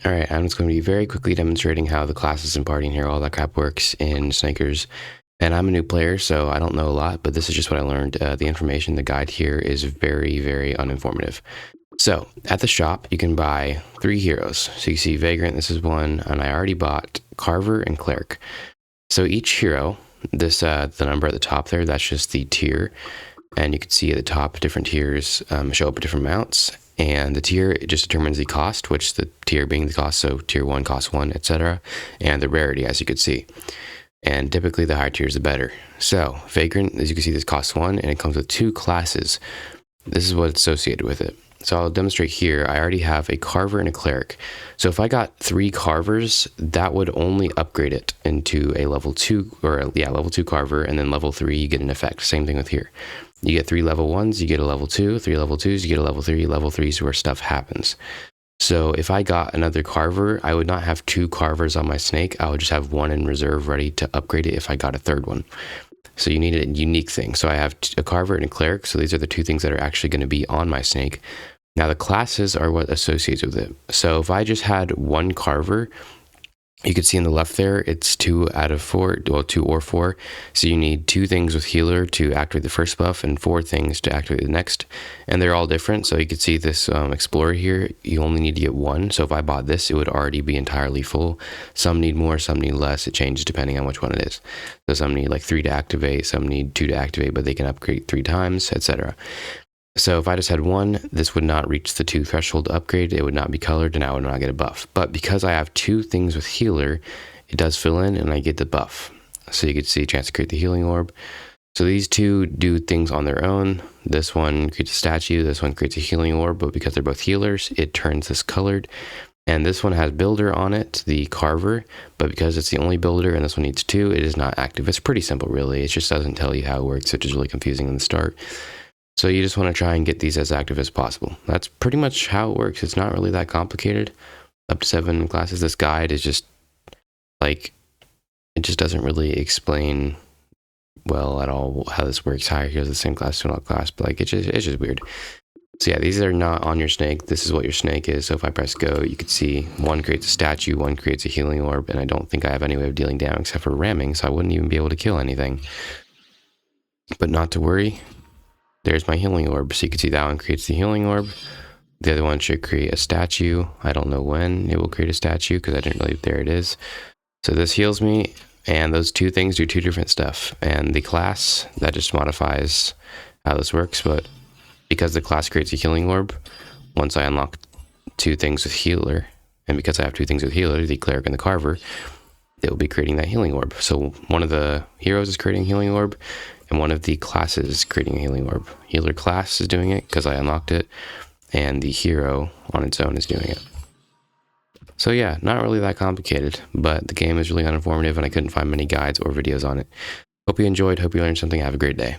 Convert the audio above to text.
Alright, I'm just going to be very quickly demonstrating how the classes and partying here, all that crap works in Snankers. And I'm a new player, so I don't know a lot, but this is just what I learned. The information, the guide here is very, very uninformative. So, at the shop, you can buy 3 heroes. So you see Vagrant, this is one, and I already bought Carver and Cleric. So each hero, this the number at the top there, that's just the tier. And you can see at the top, different tiers show up at different amounts. And the tier, it just determines the cost, which the tier being the cost, so tier 1 costs 1, etc. And the rarity, as you can see. And typically the higher tiers, the better. So, Vagrant, as you can see, this costs 1, and it comes with 2 classes. This is what's associated with it. So I'll demonstrate here. I already have a Carver and a Cleric. So if I got 3 Carvers, that would only upgrade it into a level 2, or yeah, level 2 Carver, and then level 3, you get an effect. Same thing with here. You get 3 level 1s, you get a level 2, 3 level 2s, you get a level 3, level 3s where stuff happens. So if I got another Carver, I would not have 2 Carvers on my snake. I would just have 1 in reserve ready to upgrade it if I got a 3rd one. So you need a unique thing. So I have a Carver and a Cleric. So these are the 2 things that are actually going to be on my snake. Now the classes are what associates with it. So if I just had 1 Carver, you can see in the left there, it's 2 out of 4, well, 2 or 4. So you need 2 things with healer to activate the first buff and 4 things to activate the next. And they're all different. So you can see this Explorer here, you only need to get 1. So if I bought this, it would already be entirely full. Some need more, some need less. It changes depending on which one it is. So some need like 3 to activate, some need 2 to activate, but they can upgrade 3 times, etc. So if I just had 1, this would not reach the 2 threshold to upgrade, it would not be colored, and I would not get a buff. But because I have 2 things with healer, it does fill in, and I get the buff. So you can see a chance to create the healing orb. So these 2 do things on their own. This one creates a statue, this one creates a healing orb, but because they're both healers, it turns this colored. And this one has builder on it, the Carver, but because it's the only builder and this one needs 2, it is not active. It's pretty simple, really. It just doesn't tell you how it works, which is really confusing in the start. So you just want to try and get these as active as possible. That's pretty much how it works. It's not really that complicated. Up to 7 classes. This guide is just like, it just doesn't really explain well at all how this works. Higher here's the same class to another class, but like it's just weird. So yeah, these are not on your snake. This is what your snake is. So if I press go, you can see 1 creates a statue, 1 creates a healing orb, and I don't think I have any way of dealing damage except for ramming, so I wouldn't even be able to kill anything. But not to worry. There's my healing orb. So you can see that one creates the healing orb. The other one should create a statue. I don't know when it will create a statue because I didn't really, there it is. So this heals me, and those 2 things do 2 different stuff. And the class, that just modifies how this works, but because the class creates a healing orb, once I unlock 2 things with healer, and because I have 2 things with healer, the Cleric and the Carver, it will be creating that healing orb. So one of the heroes is creating a healing orb, and one of the classes is creating a healing orb. Healer class is doing it because I unlocked it, and the hero on its own is doing it. So yeah, not really that complicated, but the game is really uninformative and I couldn't find many guides or videos on it. Hope you enjoyed, hope you learned something, have a great day.